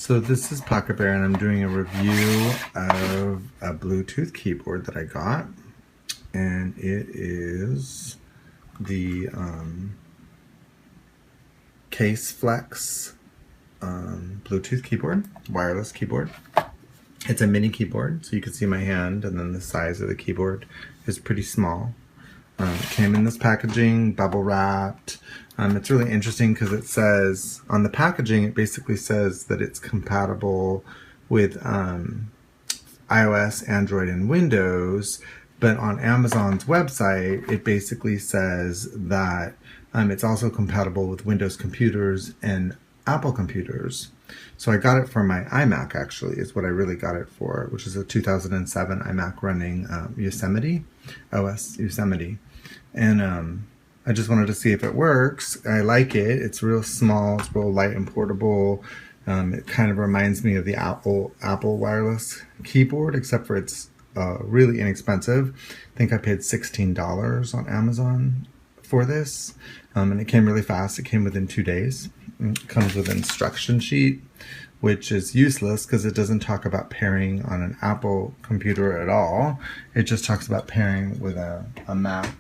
So this is Pocket Bear, and I'm doing a review of a Bluetooth keyboard that I got, and it is the CaseFlex Bluetooth keyboard, wireless keyboard. It's a mini keyboard, so you can see my hand, and then the size of the keyboard is pretty small. It came in this packaging, bubble wrapped. It's really interesting because it says, on the packaging, it basically says that it's compatible with iOS, Android, and Windows, but on Amazon's website, it basically says that it's also compatible with Windows computers and Apple computers. So I got it for my iMac, actually, is what I really got it for, which is a 2007 iMac running Yosemite, OS Yosemite. And I just wanted to see if it works. I like it. It's real small, it's real light and portable. It kind of reminds me of the Apple wireless keyboard, except for it's really inexpensive. I think I paid $16 on Amazon for this. And it came really fast. It came within 2 days. It comes with an instruction sheet, which is useless because it doesn't talk about pairing on an Apple computer at all. It just talks about pairing with a Mac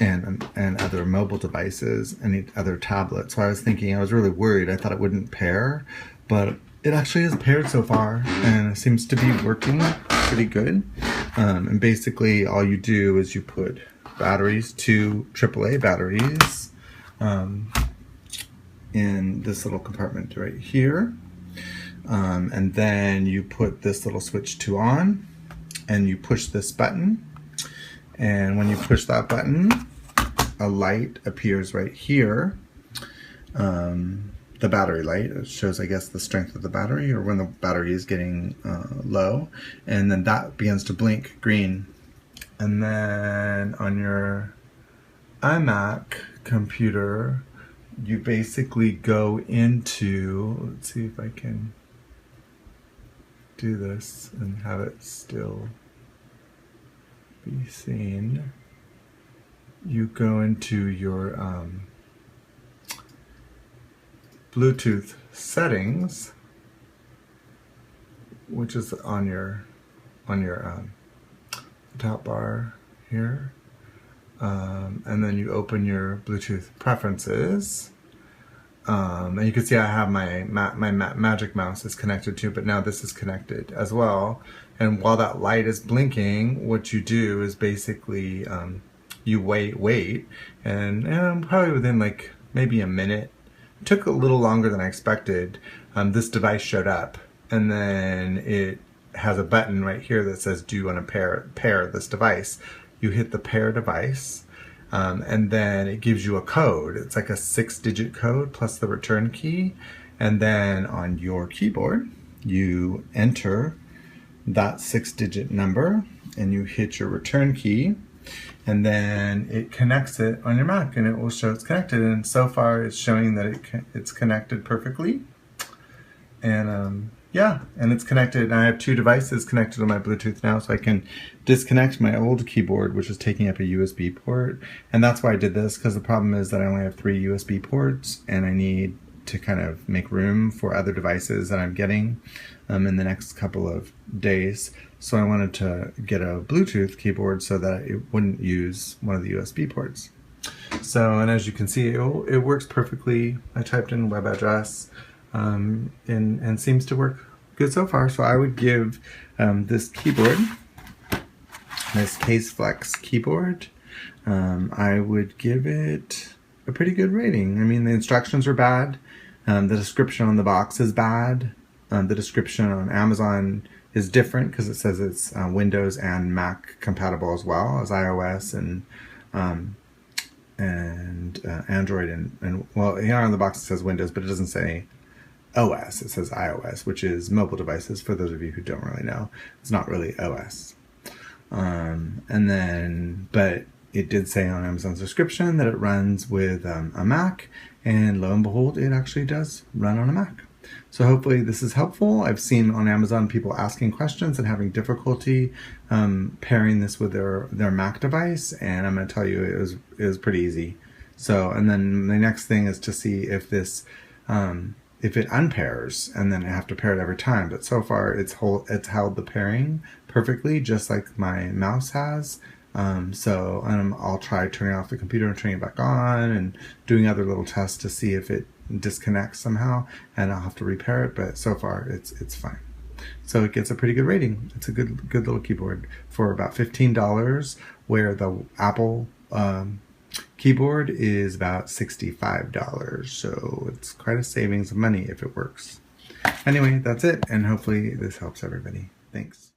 and other mobile devices and other tablets. So I was thinking, I was really worried. I thought it wouldn't pair, but it actually has paired so far, and it seems to be working pretty good. And basically all you do is you put batteries, 2 AAA batteries, in this little compartment right here. And then you put this little switch to on, and you push this button. And when you push that button, a light appears right here. The battery light. It shows, I guess, the strength of the battery, or when the battery is getting low. And then that begins to blink green. And then on your iMac computer, you basically go into, let's see if I can do this and have it still be seen. You go into your Bluetooth settings, which is on your top bar here, and then you open your Bluetooth preferences, and you can see I have my magic mouse is connected to, but now this is connected as well. And while that light is blinking, what you do is basically you wait, and probably within like maybe a minute, it took a little longer than I expected, this device showed up, and then it has a button right here that says, do you want to pair this device? You hit the pair device, and then it gives you a code. It's like a 6-digit code plus the return key, and then on your keyboard you enter that 6-digit number and you hit your return key, and then it connects it on your Mac, and it will show it's connected. And so far it's showing that it's connected perfectly, and yeah, and it's connected. I have 2 devices connected to my Bluetooth now, so I can disconnect my old keyboard, which is taking up a USB port. And that's why I did this, because the problem is that I only have 3 USB ports, and I need to kind of make room for other devices that I'm getting in the next couple of days. So I wanted to get a Bluetooth keyboard so that it wouldn't use one of the USB ports. So, and as you can see, it works perfectly. I typed in web address, and seems to work good so far. So I would give this keyboard, this CaseFlex keyboard, I would give it a pretty good rating. I mean, the instructions are bad. The description on the box is bad. The description on Amazon is different because it says it's Windows and Mac compatible as well as iOS and Android and well, here on the box it says Windows, but it doesn't say OS. It says iOS, which is mobile devices. For those of you who don't really know, it's not really OS. And then, but it did say on Amazon's description that it runs with a Mac, and lo and behold, it actually does run on a Mac. So hopefully this is helpful. I've seen on Amazon people asking questions and having difficulty pairing this with their Mac device, and I'm going to tell you it was pretty easy So, and then the next thing is to see if this, if it unpairs, and then I have to pair it every time. But so far it's held the pairing perfectly, just like my mouse has. So I'll try turning off the computer and turning it back on and doing other little tests to see if it disconnects somehow, and I'll have to repair it, but so far it's fine. So it gets a pretty good rating. It's a good little keyboard for about $15, where the Apple keyboard is about $65. So it's quite a savings of money if it works. Anyway, that's it, and hopefully this helps everybody. Thanks.